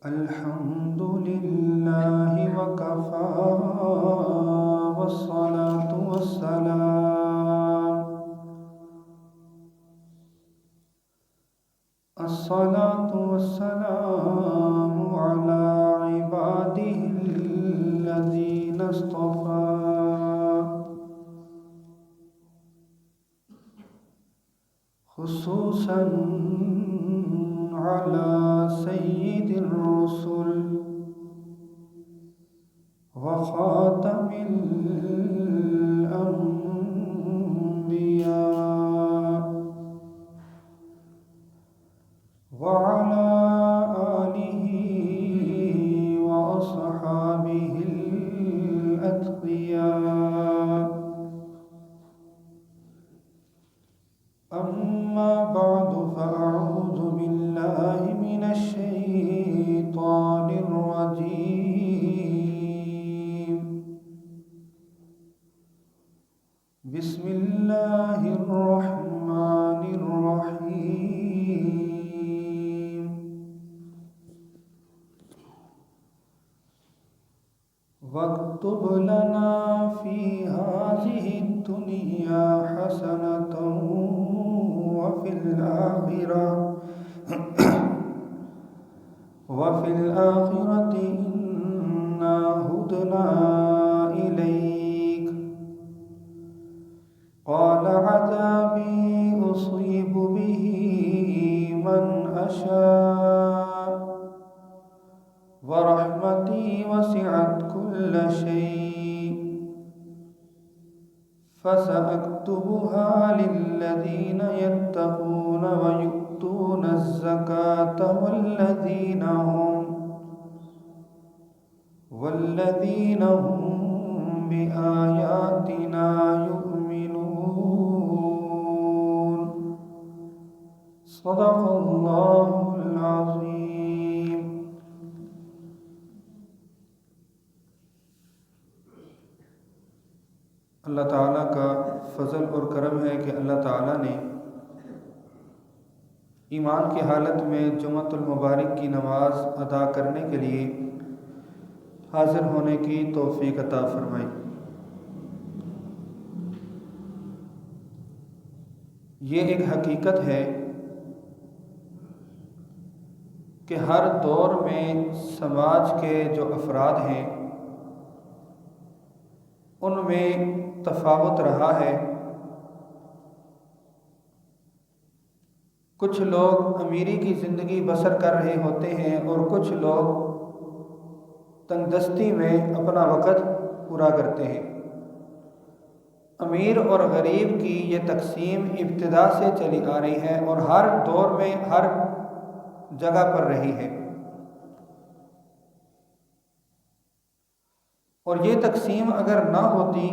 الحمد لله وكفى والصلاة والسلام على عباده الذين اصطفى خصوصا على سيد الرسل وخاتم الأنبياء وعلى آله وأصحابه الأتقياء. أما بعد فأعوذ بالله من الشيطان الرجيم. بسم الله الرحمن الرحيم. واكتب لنا في هذه الدنيا حسنة وفي الآخرة إنا هدنا إليك. قال عذابي أصيب به من أشاء ورحمتي وسعت كل شيء فسأكتبها للذين يتقون ويؤتون الزكاة والذين هم بآياتنا يؤمنون. صدق الله العظيم. اللہ تعالیٰ کا فضل اور کرم ہے کہ اللہ تعالیٰ نے ایمان کی حالت میں جمعۃ المبارک کی نماز ادا کرنے کے لیے حاضر ہونے کی توفیق عطا فرمائی. یہ ایک حقیقت ہے کہ ہر دور میں سماج کے جو افراد ہیں ان میں تفاوت رہا ہے. کچھ لوگ امیری کی زندگی بسر کر رہے ہوتے ہیں اور کچھ لوگ تنگ دستی میں اپنا وقت پورا کرتے ہیں. امیر اور غریب کی یہ تقسیم ابتدا سے چلی آ رہی ہے اور ہر دور میں ہر جگہ پر رہی ہے. اور یہ تقسیم اگر نہ ہوتی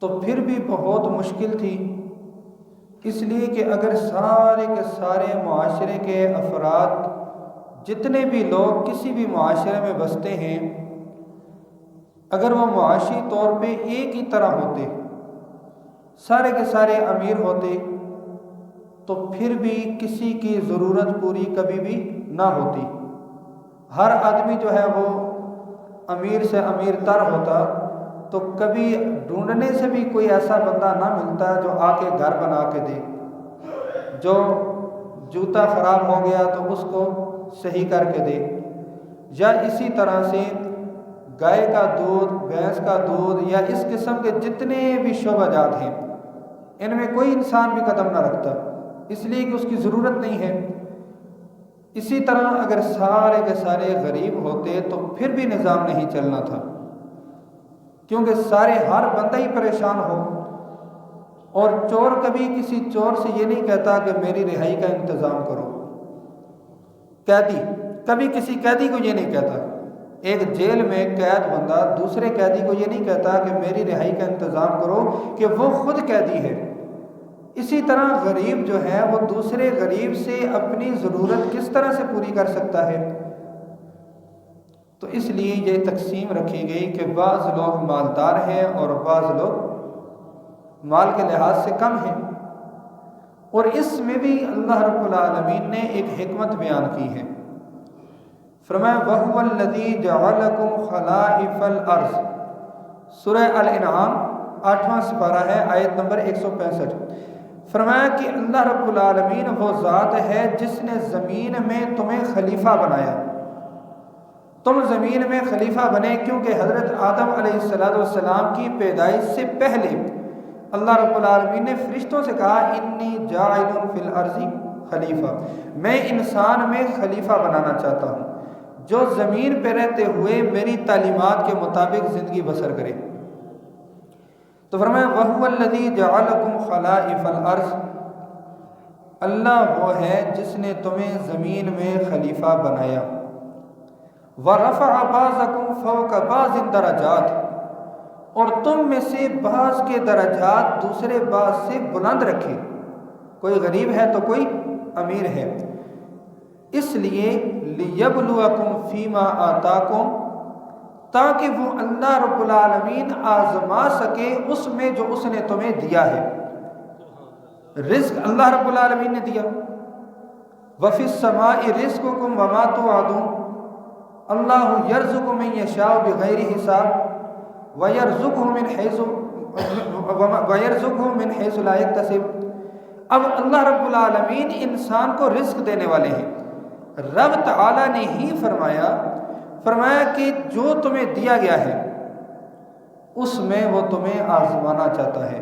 تو پھر بھی بہت مشکل تھی، اس لیے کہ اگر سارے کے سارے معاشرے کے افراد جتنے بھی لوگ کسی بھی معاشرے میں بستے ہیں اگر وہ معاشی طور پہ ایک ہی طرح ہوتے، سارے کے سارے امیر ہوتے تو پھر بھی کسی کی ضرورت پوری کبھی بھی نہ ہوتی. ہر آدمی جو ہے وہ امیر سے امیر تر ہوتا تو کبھی ڈھونڈنے سے بھی کوئی ایسا بندہ نہ ملتا جو آ کے گھر بنا کے دے. جو جوتا خراب ہو گیا تو اس کو صحیح کر کے دے. یا اسی طرح سے گائے کا دودھ، بھینس کا دودھ یا اس قسم کے جتنے بھی شعبہ جات ہیں ان میں کوئی انسان بھی قدم نہ رکھتا، اس لیے کہ اس کی ضرورت نہیں ہے. اسی طرح اگر سارے کے سارے غریب ہوتے تو پھر بھی نظام نہیں چلنا تھا، کیونکہ سارے ہر بندہ ہی پریشان ہو. اور چور کبھی کسی چور سے یہ نہیں کہتا کہ میری رہائی کا انتظام کرو. قیدی کبھی کسی قیدی کو یہ نہیں کہتا. ایک جیل میں قید بندہ دوسرے قیدی کو یہ نہیں کہتا کہ میری رہائی کا انتظام کرو کہ وہ خود قیدی ہے. اسی طرح غریب جو ہے وہ دوسرے غریب سے اپنی ضرورت کس طرح سے پوری کر سکتا ہے. تو اس لیے یہ تقسیم رکھی گئی کہ بعض لوگ مالدار ہیں اور بعض لوگ مال کے لحاظ سے کم ہیں. اور اس میں بھی اللہ رب العالمین نے ایک حکمت بیان کی ہے. فرمایا وَهُوَ الَّذِي جَعَلَكُمْ خَلَائِفَ الْأَرْضِ، سورہ الانعام 8واں سپارہ ہے، آیت نمبر 165۔ فرمایا کہ اللہ رب العالمین وہ ذات ہے جس نے زمین میں تمہیں خلیفہ بنایا۔ تم زمین میں خلیفہ بنے کیونکہ حضرت آدم علیہ السلام کی پیدائش سے پہلے اللہ رب العالمین نے فرشتوں سے کہا انی جاعل فی الارض خلیفہ، میں انسان میں خلیفہ بنانا چاہتا ہوں جو زمین پہ رہتے ہوئے میری تعلیمات کے مطابق زندگی بسر کرے۔ تو فرمایا وَهُوَ الَّذِي جَعَلَكُمْ خَلَائِفَ الْأَرْضِ، اللہ وہ ہے جس نے تمہیں زمین میں خلیفہ بنایا۔ وَرَفَعَ بَعْضَكُمْ فَوْقَ بَعْضٍ دَرَجَاتٍ، اور تم میں سے بعض کے درجات دوسرے بعض سے بلند رکھے۔ کوئی غریب ہے تو کوئی امیر ہے، اس لیے لِيَبْلُوَكُمْ فِي مَا آتَاكُمْ، تاکہ وہ اللہ رب العالمین آزما سکے اس میں جو اس نے تمہیں دیا ہے۔ رزق اللہ رب العالمین نے دیا۔ وَفِي السَّمَاءِ رِزْقُكُمْ وَمَا تُوعَدُونَ، اللہ یرزق من یشاء بغیر حساب ویرزقہ من حیث لا یحتسب۔ اب اللہ رب العالمین انسان کو رزق دینے والے ہیں۔ رب تعالی نے ہی فرمایا کہ جو تمہیں دیا گیا ہے اس میں وہ تمہیں آزمانا چاہتا ہے۔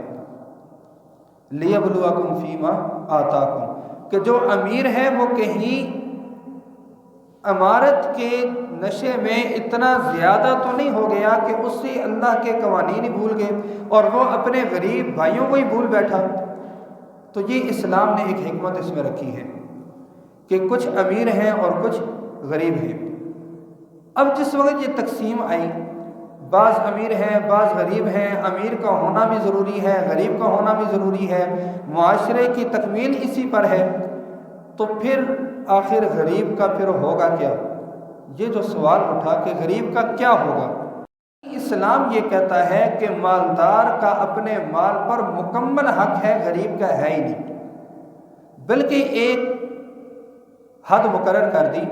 لیبلوکم فیما آتاکم، کہ جو امیر ہے وہ کہیں عمارت کے نشے میں اتنا زیادہ تو نہیں ہو گیا کہ اس سے اللہ کے قوانین ہی بھول گئے اور وہ اپنے غریب بھائیوں کو ہی بھول بیٹھا۔ تو یہ اسلام نے ایک حکمت اس میں رکھی ہے کہ کچھ امیر ہیں اور کچھ غریب ہیں۔ اب جس وقت یہ تقسیم آئی، بعض امیر ہیں بعض غریب ہیں، امیر کا ہونا بھی ضروری ہے غریب کا ہونا بھی ضروری ہے، معاشرے کی تکمیل اسی پر ہے، تو پھر آخر غریب کا پھر ہوگا کیا؟ یہ جو سوال اٹھا کہ غریب کا کیا ہوگا، اسلام یہ کہتا ہے کہ مالدار کا اپنے مال پر مکمل حق ہے، غریب کا ہے ہی نہیں، بلکہ ایک حد مقرر کر دی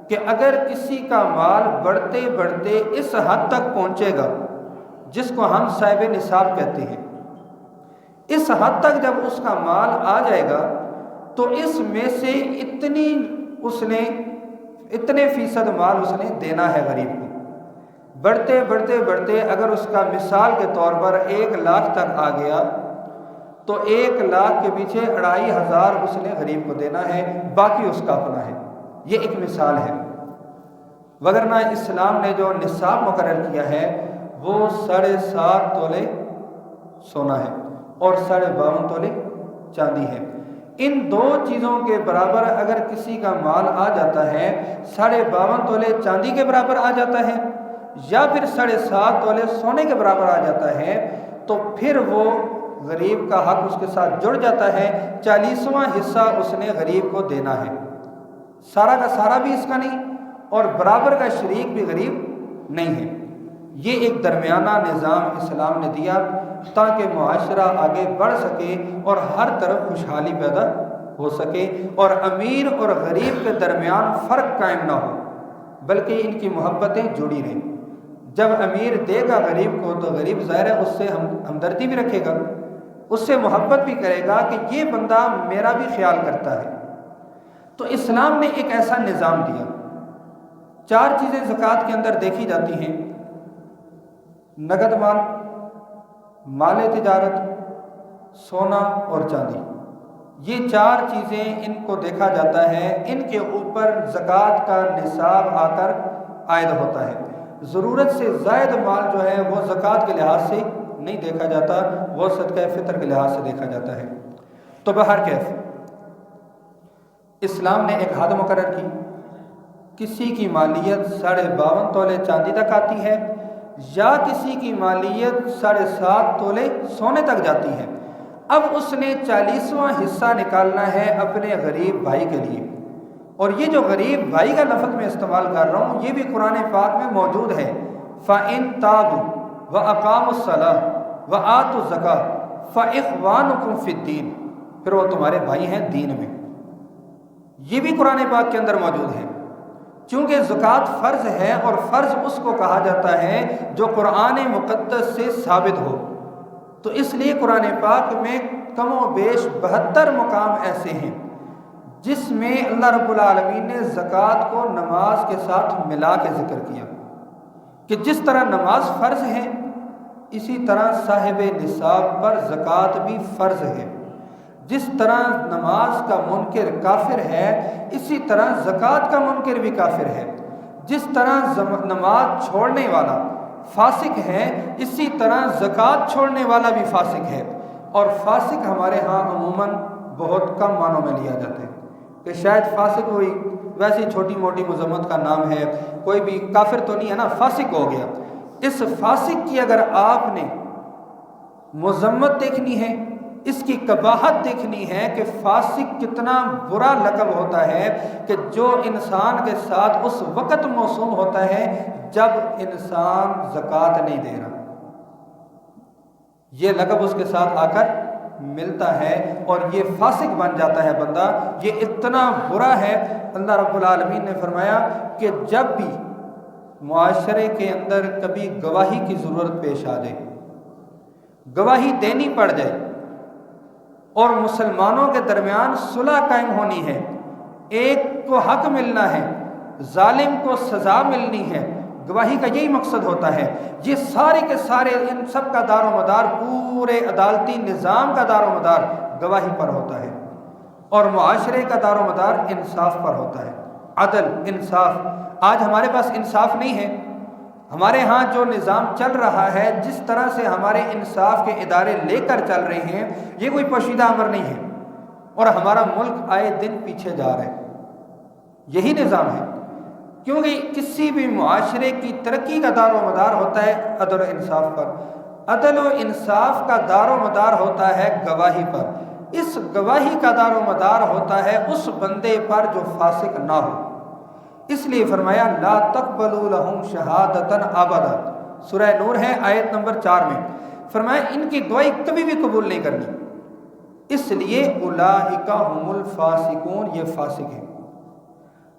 کہ اگر کسی کا مال بڑھتے بڑھتے اس حد تک پہنچے گا جس کو ہم صاحب نصاب کہتے ہیں، اس حد تک جب اس کا مال آ جائے گا تو اس میں سے اتنے فیصد مال اس نے دینا ہے غریب کو۔ بڑھتے بڑھتے بڑھتے اگر اس کا مثال کے طور پر 1 لاکھ تک آ گیا تو 1 لاکھ کے پیچھے 2500 اس نے غریب کو دینا ہے، باقی اس کا اپنا ہے۔ یہ ایک مثال ہے، وگرنہ اسلام نے جو نصاب مقرر کیا ہے وہ 7.5 تولے سونا ہے اور 52.5 تولے چاندی ہے۔ ان دو چیزوں کے برابر اگر کسی کا مال آ جاتا ہے، 52.5 تولے چاندی کے برابر آ جاتا ہے یا پھر 7.5 تولے سونے کے برابر آ جاتا ہے، تو پھر وہ غریب کا حق اس کے ساتھ جڑ جاتا ہے، 40واں حصہ اس نے غریب کو دینا ہے، سارا کا سارا بھی اس کا نہیں اور برابر کا شریک بھی غریب نہیں ہے۔ یہ ایک درمیانہ نظام اسلام نے دیا تاکہ معاشرہ آگے بڑھ سکے اور ہر طرف خوشحالی پیدا ہو سکے اور امیر اور غریب کے درمیان فرق قائم نہ ہو، بلکہ ان کی محبتیں جڑی رہیں۔ جب امیر دے گا غریب کو تو غریب ظاہر ہے اس سے ہمدردی بھی رکھے گا، اس سے محبت بھی کرے گا کہ یہ بندہ میرا بھی خیال کرتا ہے۔ تو اسلام نے ایک ایسا نظام دیا۔ 4 چیزیں زکوٰۃ کے اندر دیکھی جاتی ہیں: نقد مال، مال تجارت، سونا اور چاندی۔ یہ 4 چیزیں ان کو دیکھا جاتا ہے، ان کے اوپر زکوٰۃ کا نصاب آ کر عائد ہوتا ہے۔ ضرورت سے زائد مال جو ہے وہ زکوٰۃ کے لحاظ سے نہیں دیکھا جاتا، وہ صدقہ فطر کے لحاظ سے دیکھا جاتا ہے۔ تو بہرکیف اسلام نے ایک حد مقرر کی، کسی کی مالیت 52.5 تولے چاندی تک آتی ہے یا کسی کی مالیت 7.5 تولے سونے تک جاتی ہے، اب اس نے 40واں حصہ نکالنا ہے اپنے غریب بھائی کے لیے۔ اور یہ جو غریب بھائی کا لفظ میں استعمال کر رہا ہوں یہ بھی قرآن پاک میں موجود ہے، فَإِن تَابُوا وَأَقَامُوا الصَّلَاةَ وَآتُوا الزَّكَاةَ فَإِخْوَانُكُمْ فِي الدِّينِ، پھر وہ تمہارے بھائی ہیں دین میں۔ یہ بھی قرآن پاک کے اندر موجود ہے۔ چونکہ زکوٰۃ فرض ہے، اور فرض اس کو کہا جاتا ہے جو قرآن مقدس سے ثابت ہو، تو اس لیے قرآن پاک میں کم و بیش 72 مقام ایسے ہیں جس میں اللہ رب العالمین نے زکوٰۃ کو نماز کے ساتھ ملا کے ذکر کیا کہ جس طرح نماز فرض ہے، اسی طرح صاحب نصاب پر زکوٰۃ بھی فرض ہے۔ جس طرح نماز کا منکر کافر ہے، اسی طرح زکوٰۃ کا منکر بھی کافر ہے۔ جس طرح نماز چھوڑنے والا فاسق ہے، اسی طرح زکوٰۃ چھوڑنے والا بھی فاسق ہے۔ اور فاسق ہمارے ہاں عموماً بہت کم معنوں میں لیا جاتا ہے کہ شاید فاسق ہوئی ویسی چھوٹی موٹی مذمت کا نام ہے، کوئی بھی کافر تو نہیں ہے نا، فاسق ہو گیا۔ اس فاسق کی اگر آپ نے مذمت دیکھنی ہے، اس کی قباحت دیکھنی ہے کہ فاسق کتنا برا لقب ہوتا ہے کہ جو انسان کے ساتھ اس وقت موسوم ہوتا ہے جب انسان زکوٰۃ نہیں دے رہا، یہ لقب اس کے ساتھ آ کر ملتا ہے اور یہ فاسق بن جاتا ہے بندہ۔ یہ اتنا برا ہے، اللہ رب العالمین نے فرمایا کہ جب بھی معاشرے کے اندر کبھی گواہی کی ضرورت پیش آ جائے، گواہی دینی پڑ جائے اور مسلمانوں کے درمیان صلح قائم ہونی ہے، ایک کو حق ملنا ہے، ظالم کو سزا ملنی ہے، گواہی کا یہی مقصد ہوتا ہے۔ یہ سارے کے سارے ان سب کا دار و مدار، پورے عدالتی نظام کا دار و مدار گواہی پر ہوتا ہے، اور معاشرے کا دار و مدار انصاف پر ہوتا ہے، عدل، انصاف۔ آج ہمارے پاس انصاف نہیں ہے۔ ہمارے ہاں جو نظام چل رہا ہے، جس طرح سے ہمارے انصاف کے ادارے لے کر چل رہے ہیں، یہ کوئی پوشیدہ امر نہیں ہے، اور ہمارا ملک آئے دن پیچھے جا رہا ہے۔ یہی نظام ہے، کیونکہ کسی بھی معاشرے کی ترقی کا دار و مدار ہوتا ہے عدل و انصاف پر۔ عدل و انصاف کا دار و مدار ہوتا ہے گواہی پر۔ اس گواہی کا دار و مدار ہوتا ہے اس بندے پر جو فاسق نہ ہو۔ اس لیے فرمایا لا تقبلوا لهم شہادۃ ابدا، سورہ نور ہے آیت نمبر 4 میں فرمایا ان کی گواہی کبھی بھی قبول نہیں کرنی، اس لیے اولئک هم الفاسقون، یہ فاسق ہیں۔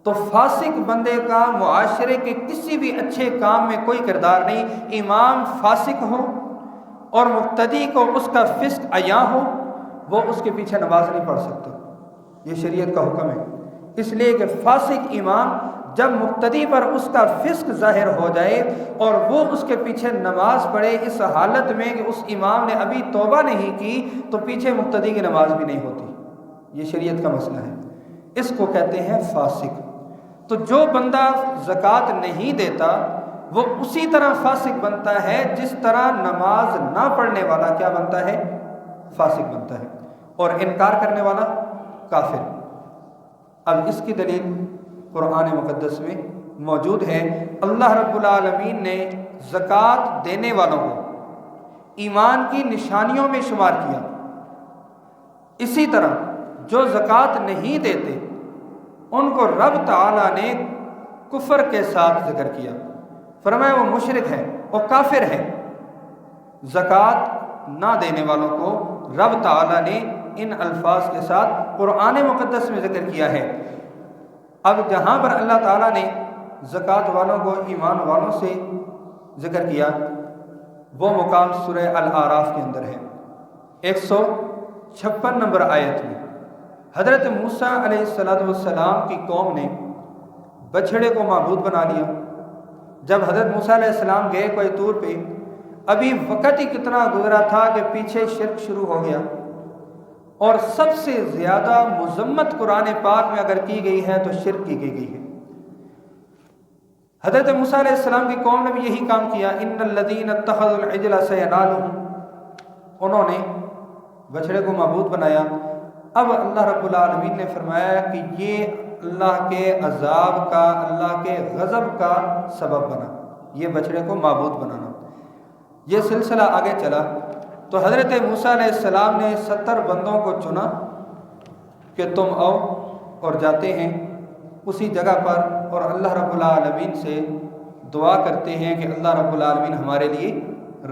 تو فاسق بندے کا معاشرے کے کسی بھی اچھے کام میں کوئی کردار نہیں۔ امام فاسق ہو اور مقتدی کو اس کا فسق عیاں ہو، وہ اس کے پیچھے نماز نہیں پڑھ سکتا، یہ شریعت کا حکم ہے۔ اس لیے کہ فاسق امام جب مقتدی پر اس کا فسق ظاہر ہو جائے اور وہ اس کے پیچھے نماز پڑھے اس حالت میں کہ اس امام نے ابھی توبہ نہیں کی، تو پیچھے مقتدی کی نماز بھی نہیں ہوتی، یہ شریعت کا مسئلہ ہے، اس کو کہتے ہیں فاسق۔ تو جو بندہ زکوٰۃ نہیں دیتا وہ اسی طرح فاسق بنتا ہے جس طرح نماز نہ پڑھنے والا کیا بنتا ہے، فاسق بنتا ہے، اور انکار کرنے والا کافر۔ اب اس کی دلیل قرآن مقدس میں موجود ہے۔ اللہ رب العالمین نے زکوٰۃ دینے والوں کو ایمان کی نشانیوں میں شمار کیا، اسی طرح جو زکوٰۃ نہیں دیتے ان کو رب تعالیٰ نے کفر کے ساتھ ذکر کیا، فرمایا وہ مشرک ہے، وہ کافر ہے۔ زکوٰۃ نہ دینے والوں کو رب تعالیٰ نے ان الفاظ کے ساتھ قرآن مقدس میں ذکر کیا ہے۔ اب جہاں پر اللہ تعالیٰ نے زکوٰۃ والوں کو ایمان والوں سے ذکر کیا، وہ مقام سورہ الاعراف کے اندر ہے 156 نمبر آیت میں۔ حضرت موسیٰ علیہ السلام کی قوم نے بچھڑے کو معبود بنا لیا۔ جب حضرت موسیٰ علیہ السلام گئے کوئی طور پہ، ابھی وقت ہی کتنا گزرا تھا کہ پیچھے شرک شروع ہو گیا، اور سب سے زیادہ مذمت قرآن پاک میں اگر کی گئی ہے تو شرک کی گئی ہے۔ حضرت موسیٰ علیہ السلام کی قوم نے بھی یہی کام کیا، ان الذین اتخذوا العجل سینالهم، انہوں نے بچڑے کو معبود بنایا۔ اب اللہ رب العالمین نے فرمایا کہ یہ اللہ کے عذاب کا، اللہ کے غضب کا سبب بنا، یہ بچڑے کو معبود بنانا۔ یہ سلسلہ آگے چلا تو حضرت موسیٰ علیہ السلام نے 70 بندوں کو چنا کہ تم آؤ، اور جاتے ہیں اسی جگہ پر اور اللہ رب العالمین سے دعا کرتے ہیں کہ اللہ رب العالمین ہمارے لیے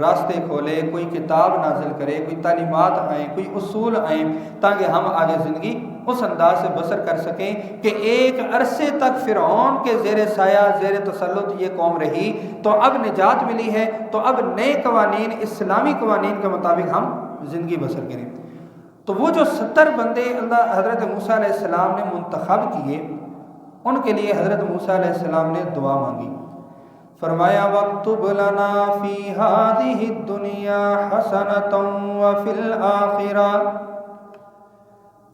راستے کھولے، کوئی کتاب نازل کرے، کوئی تعلیمات آئیں، کوئی اصول آئیں، تاکہ ہم آگے زندگی اس انداز سے بسر کر سکیں کہ ایک عرصے تک فرعون کے زیر سایہ، زیر تسلط یہ قوم رہی، تو اب نجات ملی ہے، تو اب نئے قوانین، اسلامی قوانین کے مطابق ہم زندگی بسر کریں۔ تو وہ جو 70 بندے اللہ حضرت موسیٰ علیہ السلام نے منتخب کیے، ان کے لیے حضرت موسیٰ علیہ السلام نے دعا مانگی۔ فرمایا وَاكْتُبْ لَنَا فِي هَذِهِ الدُّنْيَا حَسَنَةً وَفِي الْآخِرَةِ،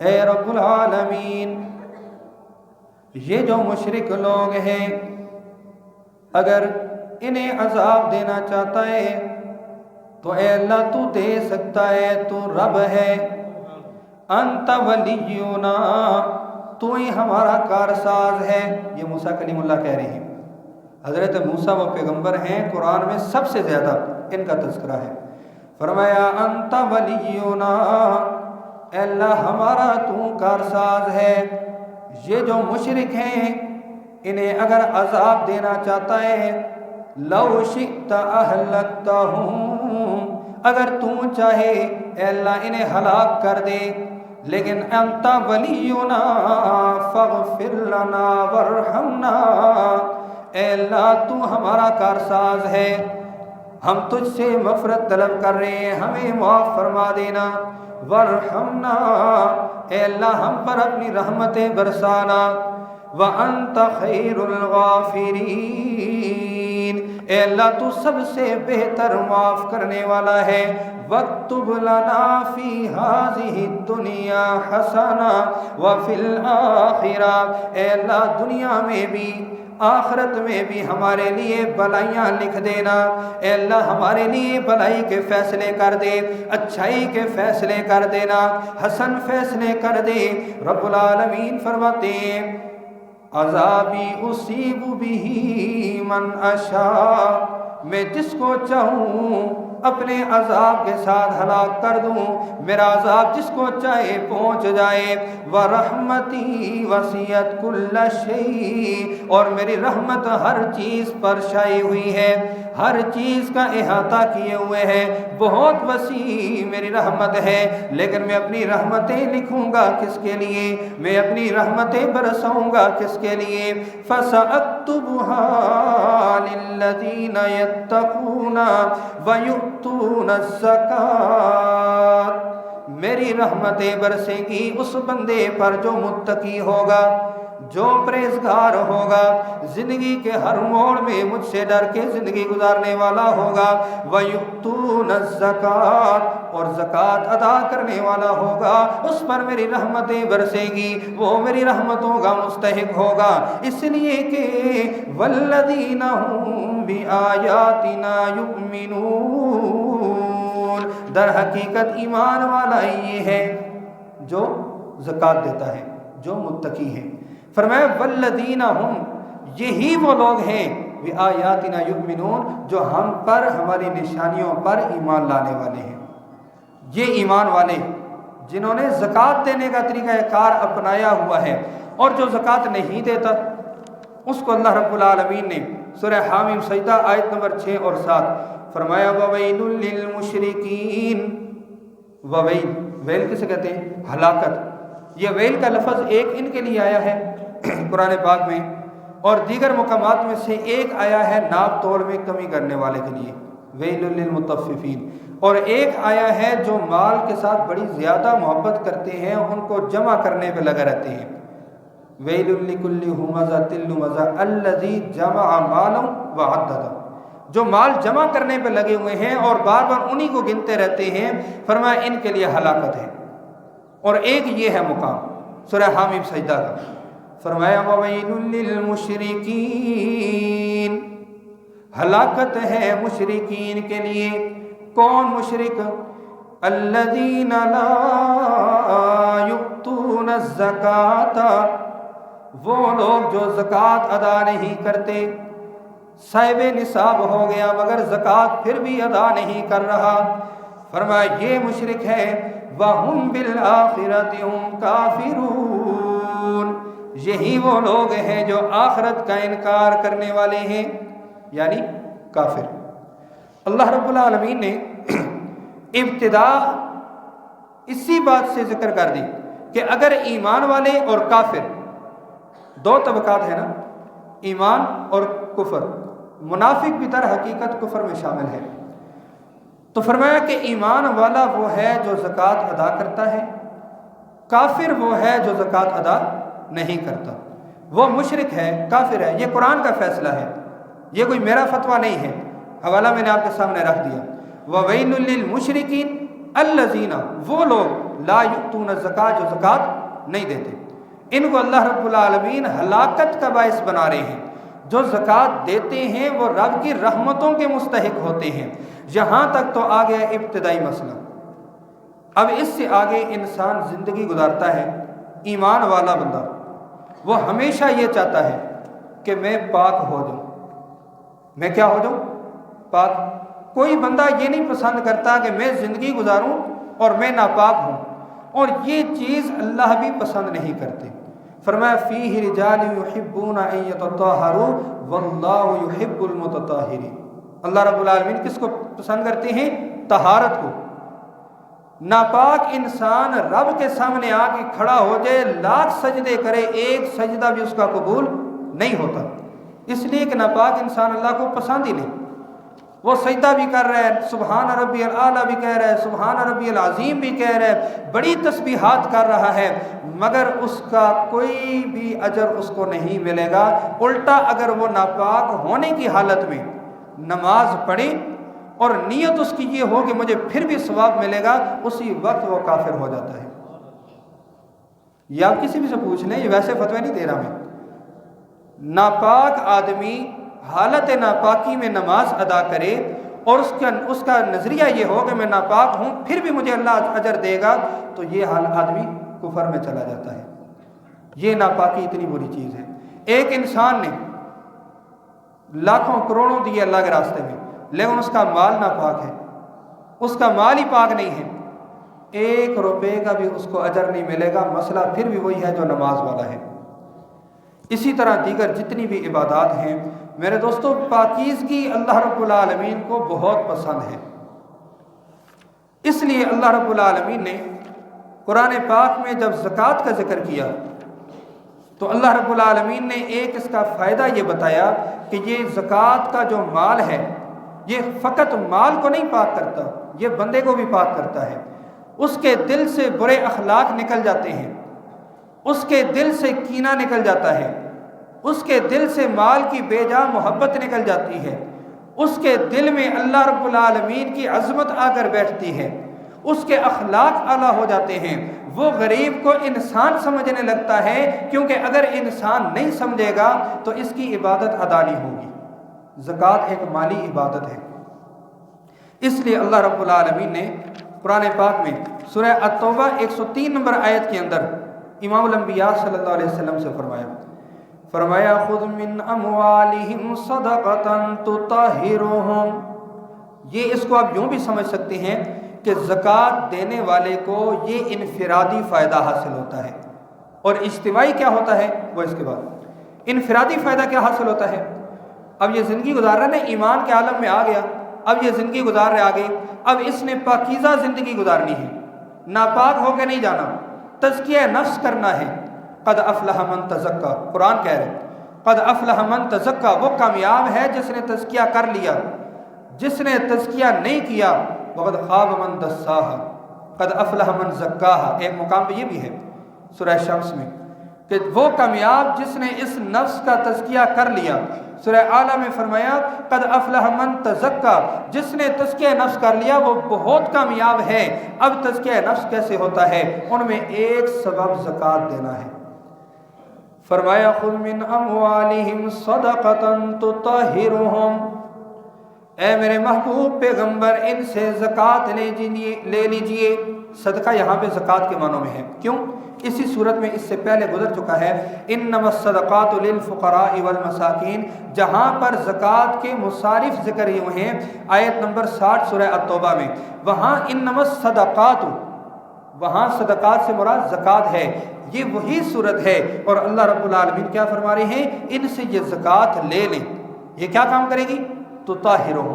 اے رب العالمین، یہ جو مشرک لوگ ہیں اگر انہیں عذاب دینا چاہتا ہے تو اے اللہ تو دے سکتا ہے، تو رب ہے، انت ولینا، تو ہی ہمارا کارساز ہے۔ یہ موسیٰ کلیم اللہ کہہ رہے ہیں۔ حضرت موسیٰ وہ پیغمبر ہیں، قرآن میں سب سے زیادہ ان کا تذکرہ ہے۔ فرمایا انت ولینا، اے اللہ ہمارا تو کارساز ہے۔ یہ جو مشرک ہیں انہیں اگر عذاب دینا چاہتا ہے، لو شئت اہلکتہم، اگر تو چاہے اے اللہ انہیں ہلاک کر دے، لیکن انت ولینا فاغفر لنا وارحمنا، اے اللہ تو ہمارا کارساز ہے، ہم تجھ سے مغفرت طلب کر رہے ہیں، ہمیں معاف فرما دینا، وارحمنا، اے اللہ ہم پر اپنی رحمتیں برسانا، وانت خیر الغافرین، اے اللہ تو سب سے بہتر معاف کرنے والا ہے۔ وَاكْتُبْ لَنَا فِي هَذِهِ الدُّنْيَا حَسَنَةً وَفِي الْآخِرَةِ، اے اللہ دنیا میں بھی آخرت میں بھی ہمارے لیے بھلائیاں لکھ دینا، اے اللہ ہمارے لیے بھلائی کے فیصلے کر دے، اچھائی کے فیصلے کر دینا، حسن فیصلے کر دے۔ رب العالمین فرماتے ہیں عذابی اصیب بہ من اشاء، میں جس کو چاہوں اپنے عذاب کے ساتھ ہلاک کر دوں، میرا عذاب جس کو چاہے پہنچ جائے۔ وَرَحْمَتِي وَسِعَتْ كُلَّ شَيْءٍ، اور میری رحمت ہر چیز پر شائع ہوئی ہے، ہر چیز کا احاطہ کیے ہوئے ہے، بہت وسیع میری رحمت ہے، لیکن میں اپنی رحمتیں لکھوں گا کس کے لیے، میں اپنی رحمتیں برساؤں گا کس کے لیے۔ فَسَأَكْتُبُهَا لِلَّذِينَ يَتَّقُونَ وَيُؤْتُونَ الزَّكَاةَ، میری رحمتیں برسیں گی اس بندے پر جو متقی ہوگا، جو پرہیزگار ہوگا، زندگی کے ہر موڑ میں مجھ سے ڈر کے زندگی گزارنے والا ہوگا، وَيُؤْتُونَ الزَّكَاةَ، اور زکوٰۃ ادا کرنے والا ہوگا، اس پر میری رحمتیں برسیں گی، وہ میری رحمتوں کا مستحق ہوگا، اس لیے کہ وَالَّذِينَ هُمْ بِآيَاتِنَا يُؤْمِنُونَ، در حقیقت ایمان والا یہ ہے جو زکوٰۃ دیتا ہے، جو متقی ہے۔ فرمایا والذین ہم، یہی وہ لوگ ہیں بآیاتنا یؤمنون، جو ہم پر، ہماری نشانیوں پر ایمان لانے والے ہیں۔ یہ ایمان والے جنہوں نے زکوٰۃ دینے کا طریقہ کار اپنایا ہوا ہے، اور جو زکوٰۃ نہیں دیتا اس کو اللہ رب العالمین نے سورہ حامیم سجدہ آیت نمبر 6 اور 7 فرمایا وَوَيْلٌ لِّلْمُشْرِكِينَ، وویل، ویل کسے کہتے ہیں؟ ہلاکت۔ یہ ویل کا لفظ ایک ان کے لیے آیا ہے قرآن پاک میں، اور دیگر مقامات میں سے ایک آیا ہے ناپ تول میں کمی کرنے والے کے لیے، ویل للمطففین، اور ایک آیا ہے جو مال کے ساتھ بڑی زیادہ محبت کرتے ہیں، ان کو جمع کرنے پہ لگے رہتے ہیں۔ ویل لکل ہمزۃ لمزہ الذی جمع مالا وعددہ، جو مال جمع کرنے پہ لگے ہوئے ہیں اور بار بار انہی کو گنتے رہتے ہیں، فرمایا ان کے لیے ہلاکت ہے۔ اور ایک یہ ہے مقام سورہ حامیم سجدہ کا، فرمایا وَوَيْلٌ لِّلْمُشْرِكِينَ، ہلاکت ہے مشرکین کے لیے۔ کون مشرک؟ الَّذِينَ لَا يُؤْتُونَ الزَّكَاةَ، وہ لوگ جو زکوٰۃ ادا نہیں کرتے، صاحب نصاب ہو گیا مگر زکوٰۃ پھر بھی ادا نہیں کر رہا، فرمایا یہ مشرک ہے۔ وَهُمْ بِالْآخِرَةِ هُمْ كَافِرُونَ، یہی وہ لوگ ہیں جو آخرت کا انکار کرنے والے ہیں، یعنی کافر۔ اللہ رب العالمین نے ابتدا اسی بات سے ذکر کر دی کہ اگر ایمان والے اور کافر، دو طبقات ہیں نا، ایمان اور کفر، منافق بھی در حقیقت کفر میں شامل ہے، تو فرمایا کہ ایمان والا وہ ہے جو زکوٰۃ ادا کرتا ہے، کافر وہ ہے جو زکوٰۃ ادا نہیں کرتا، وہ مشرک ہے، کافر ہے۔ یہ قرآن کا فیصلہ ہے، یہ کوئی میرا فتویٰ نہیں ہے، حوالہ میں نے آپ کے سامنے رکھ دیا۔ وَوَيْلٌ لِّلْمُشْرِكِينَ الَّذِينَ، وہ لوگ لا یؤتون الزکاۃ، جو زکوٰۃ نہیں دیتے، ان کو اللہ رب العالمین ہلاکت کا باعث بنا رہے ہیں۔ جو زکوٰۃ دیتے ہیں وہ رب کی رحمتوں کے مستحق ہوتے ہیں۔ یہاں تک تو آ گیا ابتدائی مسئلہ۔ اب اس سے آگے انسان زندگی گزارتا ہے، ایمان والا بندہ وہ ہمیشہ یہ چاہتا ہے کہ میں پاک ہو جاؤں، میں کیا ہو جاؤں؟ پاک۔ کوئی بندہ یہ نہیں پسند کرتا کہ میں زندگی گزاروں اور میں ناپاک ہوں، اور یہ چیز اللہ بھی پسند نہیں کرتے۔ فرمایا فیہ رجال یحبون ان یتطہروا واللہ یحب المتطہرین۔ اللہ رب العالمین کس کو پسند کرتے ہیں؟ طہارت کو۔ ناپاک انسان رب کے سامنے آ کے کھڑا ہو جائے، لاکھ سجدے کرے، ایک سجدہ بھی اس کا قبول نہیں ہوتا، اس لیے کہ ناپاک انسان اللہ کو پسند ہی نہیں۔ وہ سجدہ بھی کر رہا ہے، سبحان ربی الاعلیٰ بھی کہہ رہا ہے، سبحان ربی العظیم بھی کہہ رہا ہے، بڑی تسبیحات کر رہا ہے، مگر اس کا کوئی بھی اجر اس کو نہیں ملے گا۔ الٹا اگر وہ ناپاک ہونے کی حالت میں نماز پڑھے اور نیت اس کی یہ ہو کہ مجھے پھر بھی ثواب ملے گا، اسی وقت وہ کافر ہو جاتا ہے۔ یہ آپ کسی بھی سے پوچھ لیں، یہ ویسے فتوی نہیں دے رہا میں۔ ناپاک آدمی حالت ناپاکی میں نماز ادا کرے اور اس کا نظریہ یہ ہو کہ میں ناپاک ہوں پھر بھی مجھے اللہ اجر دے گا، تو یہ حال آدمی کفر میں چلا جاتا ہے۔ یہ ناپاکی اتنی بری چیز ہے۔ ایک انسان نے لاکھوں کروڑوں دیے اللہ کے راستے میں، لیکن اس کا مال ناپاک ہے، اس کا مال ہی پاک نہیں ہے، 1 روپے کا بھی اس کو اجر نہیں ملے گا۔ مسئلہ پھر بھی وہی ہے جو نماز والا ہے۔ اسی طرح دیگر جتنی بھی عبادات ہیں میرے دوستو، پاکیزگی اللہ رب العالمین کو بہت پسند ہے۔ اس لیے اللہ رب العالمین نے قرآن پاک میں جب زکوٰۃ کا ذکر کیا تو اللہ رب العالمین نے ایک اس کا فائدہ یہ بتایا کہ یہ زکوٰۃ کا جو مال ہے، یہ فقط مال کو نہیں پاک کرتا، یہ بندے کو بھی پاک کرتا ہے۔ اس کے دل سے برے اخلاق نکل جاتے ہیں، اس کے دل سے کینہ نکل جاتا ہے، اس کے دل سے مال کی بے جا محبت نکل جاتی ہے، اس کے دل میں اللہ رب العالمین کی عظمت آ کر بیٹھتی ہے، اس کے اخلاق اعلیٰ ہو جاتے ہیں۔ وہ غریب کو انسان سمجھنے لگتا ہے، کیونکہ اگر انسان نہیں سمجھے گا تو اس کی عبادت ادا نہیں ہوگی۔ زکوٰۃ ایک مالی عبادت ہے، اس لیے اللہ رب العالمین نے قرآن پاک میں سورہ التوبہ 103 نمبر آیت کے اندر امام الانبیاء صلی اللہ علیہ وسلم سے فرمایا خذ من اموالہم صدقۃ تطہرہم۔ یہ اس کو آپ یوں بھی سمجھ سکتے ہیں کہ زکوٰۃ دینے والے کو یہ انفرادی فائدہ حاصل ہوتا ہے، اور اجتماعی کیا ہوتا ہے وہ اس کے بعد۔ انفرادی فائدہ کیا حاصل ہوتا ہے؟ اب یہ زندگی گزار رہا ہے نا، ایمان کے عالم میں آ گیا، اب یہ زندگی گزار رہے آگے، اب اس نے پاکیزہ زندگی گزارنی ہے، ناپاک ہو کے نہیں جانا، تزکیہ نفس کرنا ہے۔ قد افلح من تزکا، قرآن کہہ رہے قد افلح من تزکا، وہ کامیاب ہے جس نے تزکیہ کر لیا۔ جس نے تزکیہ نہیں کیا وقد خاب من دساہا قد افلح من زکاہا، ایک مقام پہ یہ بھی ہے سورہ شمس میں کہ وہ کامیاب جس نے اس نفس کا تزکیہ کر لیا۔ سورہ اعلیٰ میں فرمایا قد افلح من تزکا، جس نے تزکیہ نفس کر لیا وہ بہت کامیاب ہے۔ اب تزکیہ نفس کیسے ہوتا ہے؟ ان میں ایک سبب زکوٰۃ دینا ہے۔ فرمایا خذ من اموالہم صدقۃ تطہرہم، اے میرے محبوب پیغمبر ان سے زکوٰۃ لے لیجئے۔ صدقہ یہاں پہ زکوٰۃ کے معنوں میں ہے، کیوں؟ اسی صورت میں اس سے پہلے گزر چکا ہے انما الصدقات للفقراء والمساکین، جہاں پر زکوٰۃ کے مصارف ذکر ہوئے ہیں آیت نمبر 60 سورہ التوبہ میں، وہاں انما الصدقات، وہاں صدقات سے مراد زکوٰۃ ہے۔ یہ وہی صورت ہے، اور اللہ رب العالمین کیا فرما رہے ہیں؟ ان سے یہ زکوٰۃ لے لیں، یہ کیا کام کرے گی؟ تطہرہم،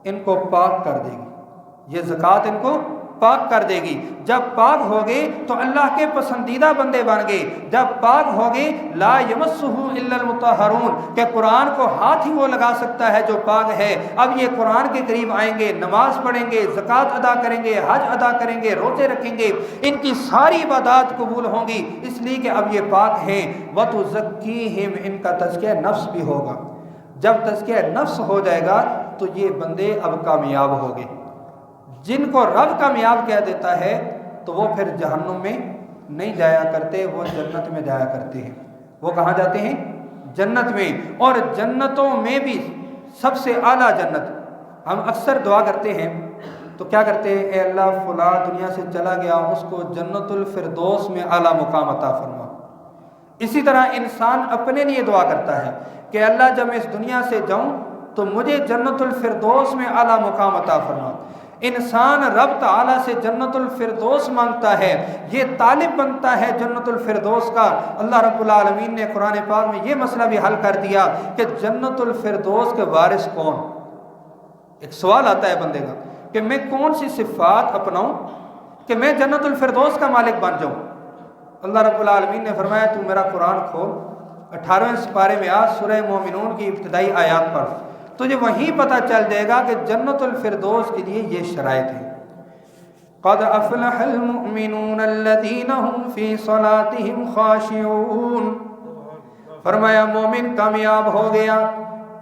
ان کو پاک کر دے گی، یہ زکوٰۃ ان کو پاک کر دے گی۔ جب پاک ہوگے تو اللہ کے پسندیدہ بندے بن گئے، جب پاک ہوگے لا یمسہ الا المطہرون، کہ قرآن کو ہاتھ ہی وہ لگا سکتا ہے جو پاک ہے۔ اب یہ قرآن کے قریب آئیں گے، نماز پڑھیں گے، زکوٰۃ ادا کریں گے، حج ادا کریں گے، روزے رکھیں گے، ان کی ساری عبادات قبول ہوں گی، اس لیے کہ اب یہ پاک ہیں۔ وَتُزَكِّيهِمْ، ان کا تزکیہ نفس بھی ہوگا۔ جب تزکیہ نفس ہو جائے گا تو یہ بندے اب کامیاب ہو گئے۔ جن کو رب کامیاب کہہ دیتا ہے تو وہ پھر جہنم میں نہیں جایا کرتے، وہ جنت میں جایا کرتے ہیں۔ وہ کہاں جاتے ہیں؟ جنت میں۔ اور جنتوں میں بھی سب سے اعلیٰ جنت، ہم اکثر دعا کرتے ہیں تو کیا کرتے ہیں؟ اے اللہ فلاں دنیا سے چلا گیا، اس کو جنت الفردوس میں اعلیٰ مقام عطا فرما۔ اسی طرح انسان اپنے لیے دعا کرتا ہے کہ اللہ جب میں اس دنیا سے جاؤں تو مجھے جنت الفردوس میں اعلیٰ مقام عطا فرما۔ انسان رب تعالیٰ سے جنت الفردوس مانگتا ہے، یہ طالب بنتا ہے جنت الفردوس کا۔ اللہ رب العالمین نے قرآن پاک میں یہ مسئلہ بھی حل کر دیا کہ جنت الفردوس کے وارث کون؟ ایک سوال آتا ہے بندے کا کہ میں کون سی صفات اپناؤں کہ میں جنت الفردوس کا مالک بن جاؤں۔ اللہ رب العالمین نے فرمایا تو میرا قرآن کھول، 18ویں سپارے میں آج سورہ مومنون کی ابتدائی آیات پڑھ، تجھے وہیں پتہ چل جائے گا کہ جنت الفردوس کے لیے یہ شرائط ہے۔ قد افلح المؤمنون الذین هم فی صلاتهم خاشعون، فرمایا مومن کامیاب ہو گیا۔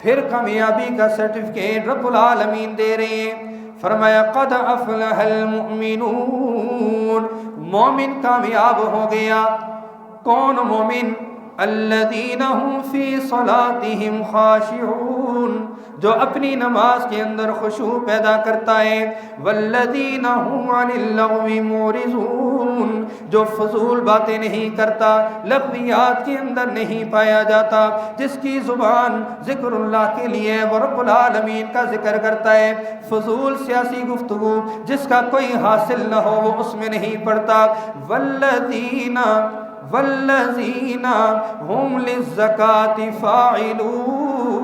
پھر کامیابی کا سرٹیفکیٹ رب العالمین دے رہے ہیں، فرمایا قد افلح المؤمنون، مومن کامیاب ہو گیا۔ کون مومن؟ الذین هم فی صلاتهم خاشعون، جو اپنی نماز کے اندر خشوع پیدا کرتا ہے۔ والذین هم عن اللغو معرضون، جو فضول باتیں نہیں کرتا، لغویات کے اندر نہیں پایا جاتا، جس کی زبان ذکر اللہ کے لیے وہ رب العالمین کا ذکر کرتا ہے۔ فضول سیاسی گفتگو جس کا کوئی حاصل نہ ہو وہ اس میں نہیں پڑتا۔ والذین هم للزکاة فاعلون،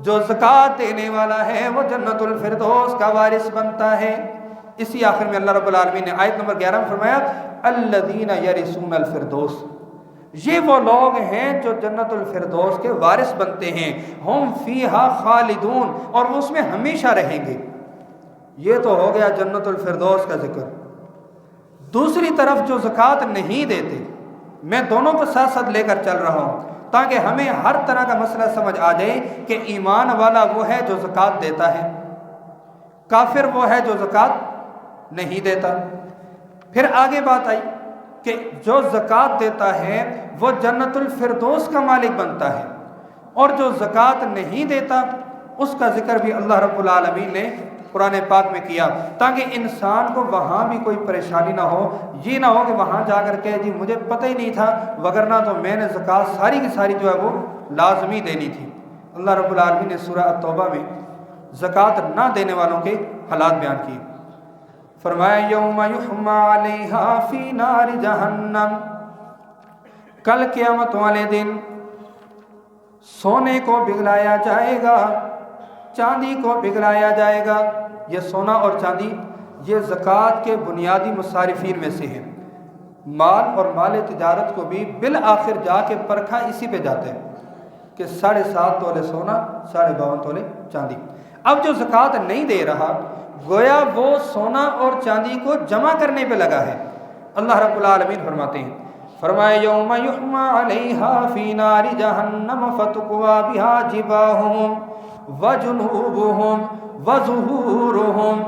جو زکوٰۃ دینے والا ہے وہ جنت الفردوس کا وارث بنتا ہے۔ اسی آخر میں اللہ رب العالمین نے آیت نمبر 11 میں فرمایا الذین یرثون الفردوس، یہ وہ لوگ ہیں جو جنت الفردوس کے وارث بنتے ہیں۔ ہم فیہا خالدون، اور وہ اس میں ہمیشہ رہیں گے۔ یہ تو ہو گیا جنت الفردوس کا ذکر۔ دوسری طرف جو زکوٰۃ نہیں دیتے، میں دونوں کو ساتھ ساتھ لے کر چل رہا ہوں تاکہ ہمیں ہر طرح کا مسئلہ سمجھ آ جائے کہ ایمان والا وہ ہے جو زکوٰۃ دیتا ہے، کافر وہ ہے جو زکوٰۃ نہیں دیتا۔ پھر آگے بات آئی کہ جو زکوٰۃ دیتا ہے وہ جنت الفردوس کا مالک بنتا ہے، اور جو زکوٰۃ نہیں دیتا اس کا ذکر بھی اللہ رب العالمین نے قرآن پاک میں کیا تاکہ انسان کو وہاں بھی کوئی پریشانی نہ ہو، یہ نہ ہو کہ وہاں جا کر کے جی مجھے پتہ ہی نہیں تھا، وگرنہ تو میں نے زکوٰۃ ساری کی ساری جو ہے وہ لازمی دینی تھی۔ اللہ رب العالمین نے سورہ التوبہ میں زکوٰۃ نہ دینے والوں کے حالات بیان کیے۔ فرمایا یوم یحمى علیہا فی نار جہنم، کل قیامت والے دن سونے کو پگھلایا جائے گا، چاندی کو پگھلایا جائے گا۔ یہ سونا اور چاندی یہ زکوٰۃ کے بنیادی مصارفین میں سے ہیں۔ مال اور مال تجارت کو بھی بالآخر جا کے پرکھا اسی پہ جاتے ہیں کہ 7.5 تولے سونا، 52.5 تولے چاندی۔ اب جو زکوٰۃ نہیں دے رہا گویا وہ سونا اور چاندی کو جمع کرنے پہ لگا ہے۔ اللہ رب العالمین فرماتے ہیں، فرمایا یوم یحمى علیہا فی نار جہنم فتقوی بہا جباہہم وجنوبہم وظہورہم،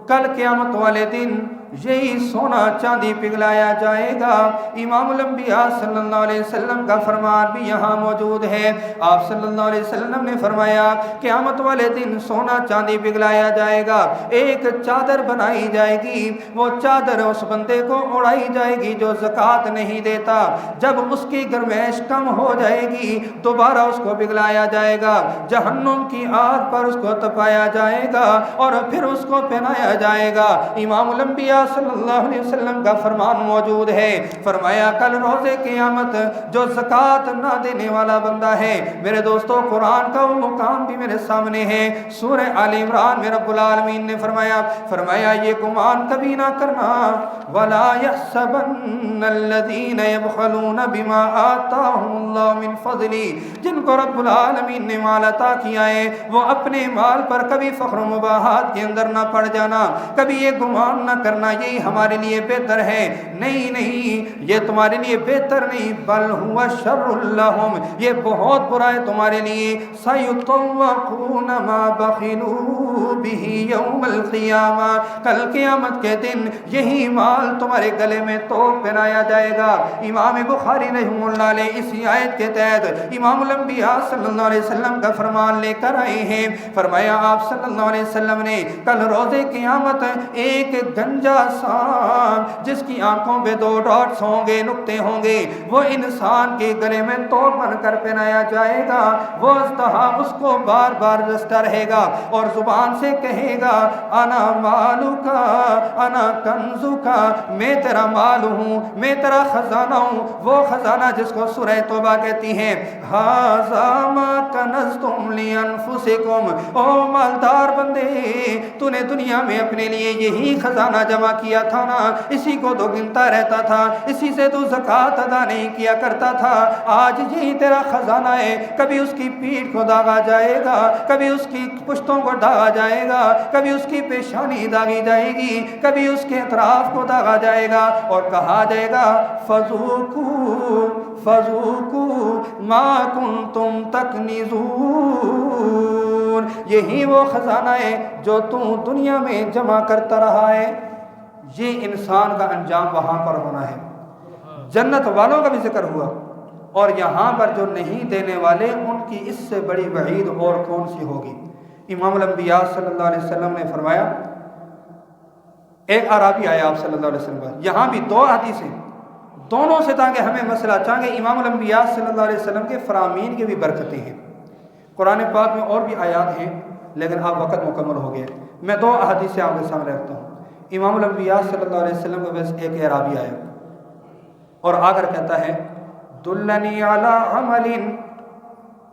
کل قیامت والے دن یہی سونا چاندی پگھلایا جائے گا۔ امام الانبیاء صلی اللہ علیہ وسلم کا فرمان بھی یہاں موجود ہے۔ آپ صلی اللہ علیہ وسلم نے فرمایا قیامت والے دن سونا چاندی پگھلایا جائے گا، ایک چادر بنائی جائے گی، وہ چادر اس بندے کو اڑائی جائے گی جو زکوٰۃ نہیں دیتا۔ جب اس کی گرمائش کم ہو جائے گی دوبارہ اس کو پگھلایا جائے گا، جہنم کی آگ پر اس کو تپایا جائے گا اور پھر اس کو پہنایا جائے گا۔ امام الانبیاء انبیاء صلی اللہ علیہ وسلم کا فرمان موجود ہے، فرمایا کل روز قیامت جو زکوٰۃ نہ دینے والا بندہ ہے، میرے دوستو قرآن کا وہ مقام بھی میرے سامنے ہے، سورہ آل عمران میں رب العالمین نے فرمایا یہ گمان کبھی نہ کرنا، ولا يحسبن الذين يبخلون بما آتاهم الله من فضل، جن کو رب العالمین نے مال عطا کیا ہے وہ اپنے مال پر کبھی فخر و مباحات کے اندر نہ پڑ جانا، کبھی یہ گمان نہ کرنا یہی ہمارے لیے بہتر ہے، نہیں یہ تمہارے لیے بہتر نہیں، بل ہوا شر لہم، یہ بہت برا ہے تمہارے لیے، سیطوقون ما بخلوا به یوم القیامہ، کل قیامت کے دن یہی مال تمہارے گلے میں توپ پہنایا جائے گا۔ امام بخاری رحمہ اللہ علیہ اسی آیت کے تحت امام الانبیاء صلی اللہ علیہ وسلم کا فرمان لے کر آئے ہیں، فرمایا آپ صلی اللہ علیہ وسلم نے کل روز قیامت ایک گنجا سانپ جس کی آنکھوں پہ 2 ڈاٹس ہوں گے، نقطے ہوں گے، وہ انسان کے گلے میں توپ بن کر پہنایا جائے گا، وہ اژدہا اس کو بار بار رستا رہے گا اور زبان سے کہے گا انا مالو کا انا کنزو کا، میں تیرا مال ہوں، میں تیرا خزانہ ہوں، وہ خزانہ جس کو سورہ توبہ کہتی ہے ھذا ما کنزتم لانفسکم، او مالدار بندے تو نے دنیا میں اپنے لیے یہی خزانہ جمع کیا تھا نا، اسی کو تو گنتا رہتا تھا، اسی سے تو زکوٰۃ ادا نہیں کیا کرتا تھا، آج یہی تیرا خزانہ ہے، کبھی اس کی پیٹھ کو داغا جائے گا، کبھی اس کی پشتوں کو داغا جائے گا، کبھی اس کی پیشانی داغی جائے گی، کبھی اس کے اطراف کو داغا جائے گا اور کہا جائے گا فذوقوا ما کنتم تکنزون، یہی وہ خزانہ ہے جو تم دنیا میں جمع کرتا رہا ہے۔ یہ انسان کا انجام وہاں پر ہونا ہے۔ جنت والوں کا بھی ذکر ہوا، اور یہاں پر جو نہیں دینے والے ان کی اس سے بڑی وعید اور کون سی ہوگی۔ امام الانبیاء صلی اللہ علیہ وسلم نے فرمایا، ایک عربی آیا آپ صلی اللہ علیہ وسلم پر، یہاں بھی 2 حدیثیں دونوں سے تاکہ ہمیں مسئلہ چاہے امام الانبیاء صلی اللہ علیہ وسلم کے فرامین کی بھی برکتیں ہیں۔ قرآن پاک میں اور بھی آیات ہیں لیکن اب وقت مکمل ہو گیا، میں 2 احادیث آپ کے سامنے رکھتا ہوں۔ امام الانبیاء صلی اللہ علیہ وسلم کے پاس ایک اعرابی آیا اور آ کر کہتا ہے دلنی علی عمل،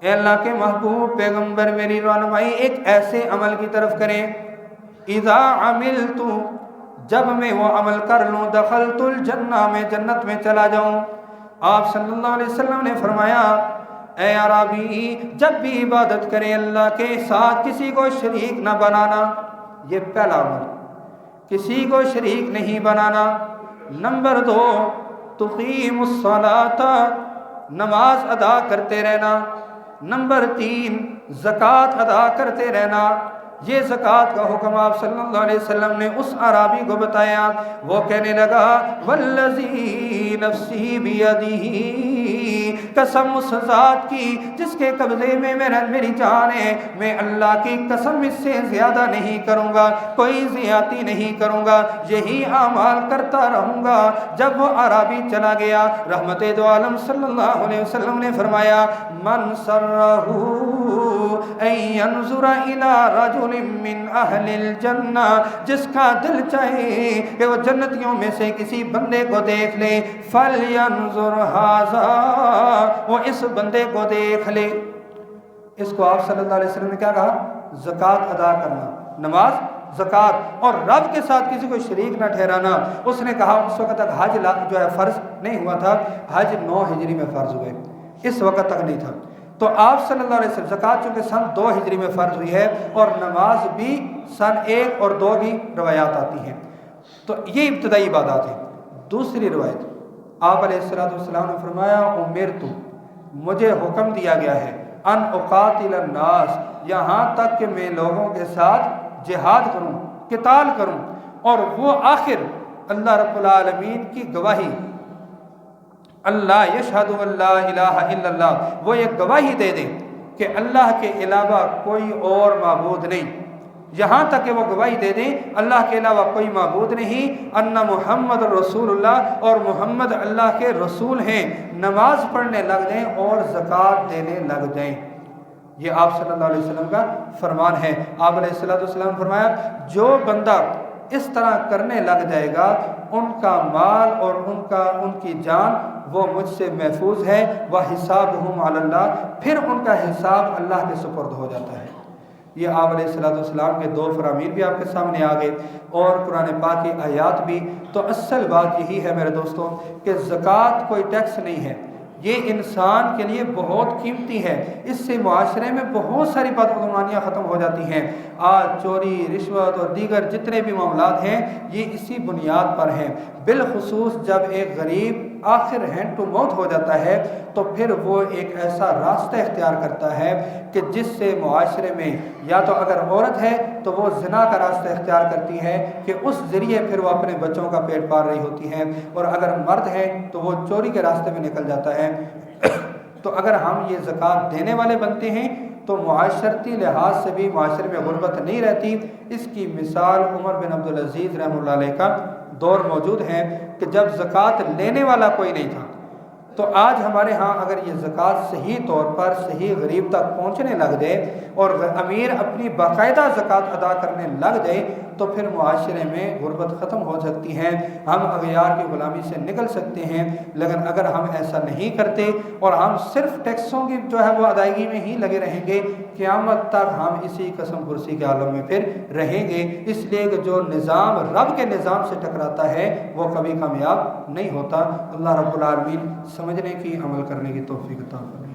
اے اللہ کے محبوب پیغمبر میری رہنمائی ایک ایسے عمل کی طرف کریں، اذا عملت، جب میں وہ عمل کر لوں، دخلت الجنہ، میں جنت میں چلا جاؤں۔ آپ صلی اللہ علیہ وسلم نے فرمایا اے عربی جب بھی عبادت کرے اللہ کے ساتھ کسی کو شریک نہ بنانا، یہ پہلا عمل، کسی کو شریک نہیں بنانا۔ نمبر 2 تقیم الصلاۃ، نماز ادا کرتے رہنا۔ نمبر 3 زکوٰۃ ادا کرتے رہنا۔ یہ زکوٰۃ کا حکم آپ صلی اللہ علیہ وسلم نے اس اعرابی کو بتایا، وہ کہنے لگا والذی نفسی بیدہ، قسم اس ذات کی جس کے قبضے میں میری جان ہے، میں اللہ کی قسم اس سے زیادہ نہیں کروں گا، کوئی زیادتی نہیں کروں گا، یہی اعمال کرتا رہوں گا۔ جب وہ اعرابی چلا گیا، رحمت دو عالم صلی اللہ علیہ وسلم نے فرمایا من سرہ ان ینظر الی رجل من اہل الجنہ، جس کا دل چاہے کہ وہ جنتیوں میں سے کسی بندے کو دیکھ لے، فلینظر ھذا، وہ اس بندے کو دیکھ لے۔ اس کو آپ صلی اللہ علیہ وسلم نے کیا کہا؟ زکوٰۃ ادا کرنا، نماز، زکوٰۃ، اور رب کے ساتھ کسی کو شریک نہ ٹھہرانا۔ اس نے کہا اس وقت تک حج جو ہے فرض نہیں ہوا تھا، حج 9 ہجری میں فرض ہوئے، اس وقت تک نہیں تھا۔ تو آپ صلی اللہ علیہ وسلم زکوٰۃ چونکہ سن 2 ہجری میں فرض ہوئی ہے اور نماز بھی سن 1 اور 2 کی روایات آتی ہیں، تو یہ ابتدائی عبادات ہیں۔ دوسری روایت آپ علیہ السلام نے فرمایا امرت، مجھے حکم دیا گیا ہے ان اقاتل الناس، یہاں تک کہ میں لوگوں کے ساتھ جہاد کروں، قتال کروں، اور وہ آخر اللہ رب العالمین کی گواہی، اللہ یشہد اللہ الہ الا اللہ، وہ یہ گواہی دے دیں کہ اللہ کے علاوہ کوئی اور معبود نہیں، یہاں تک کہ وہ گواہی دے دیں اللہ کے علاوہ کوئی معبود نہیں، ان محمد رسول اللہ، اور محمد اللہ کے رسول ہیں، نماز پڑھنے لگ جائیں اور زکوٰۃ دینے لگ جائیں۔ یہ آپ صلی اللہ علیہ وسلم کا فرمان ہے۔ آپ علیہ السلام نے فرمایا جو بندہ اس طرح کرنے لگ جائے گا، ان کا مال اور ان کی جان وہ مجھ سے محفوظ ہے، وَحِسَابُهُمْ عَلَى اللَّهِ، پھر ان کا حساب اللہ کے سپرد ہو جاتا ہے۔ یہ آپ علیہ السلام کے دو فرامین بھی آپ کے سامنے آ گئے اور قرآن پاک کی آیات بھی۔ تو اصل بات یہی ہے میرے دوستوں کہ زکوٰۃ کوئی ٹیکس نہیں ہے، یہ انسان کے لیے بہت قیمتی ہے، اس سے معاشرے میں بہت ساری بدعنوانیاں ختم ہو جاتی ہیں۔ آج چوری، رشوت اور دیگر جتنے بھی معاملات ہیں یہ اسی بنیاد پر ہیں، بالخصوص جب ایک غریب آخر ہینڈ ٹو موت ہو جاتا ہے تو پھر وہ ایک ایسا راستہ اختیار کرتا ہے کہ جس سے معاشرے میں یا تو اگر عورت ہے تو وہ زنا کا راستہ اختیار کرتی ہے کہ اس ذریعے پھر وہ اپنے بچوں کا پیٹ پال رہی ہوتی ہے، اور اگر مرد ہے تو وہ چوری کے راستے میں نکل جاتا ہے۔ تو اگر ہم یہ زکوٰۃ دینے والے بنتے ہیں تو معاشرتی لحاظ سے بھی معاشرے میں غربت نہیں رہتی۔ اس کی مثال عمر بن عبدالعزیز رحمہ اللہ علیہ کا دور موجود ہے کہ جب زکوٰۃ لینے والا کوئی نہیں تھا، تو آج ہمارے ہاں اگر یہ زکوٰۃ صحیح طور پر صحیح غریب تک پہنچنے لگ جائے اور امیر اپنی باقاعدہ زکوٰۃ ادا کرنے لگ جائے تو پھر معاشرے میں غربت ختم ہو سکتی ہے، ہم اغیار کی غلامی سے نکل سکتے ہیں۔ لیکن اگر ہم ایسا نہیں کرتے اور ہم صرف ٹیکسوں کی جو ہے وہ ادائیگی میں ہی لگے رہیں گے، قیامت تک ہم اسی قسم پرسی کے عالم میں پھر رہیں گے۔ اس لیے کہ جو نظام رب کے نظام سے ٹکراتا ہے وہ کبھی کامیاب نہیں ہوتا۔ اللہ رب العالمین سمجھنے کی، عمل کرنے کی توفیق عطا فرمائے۔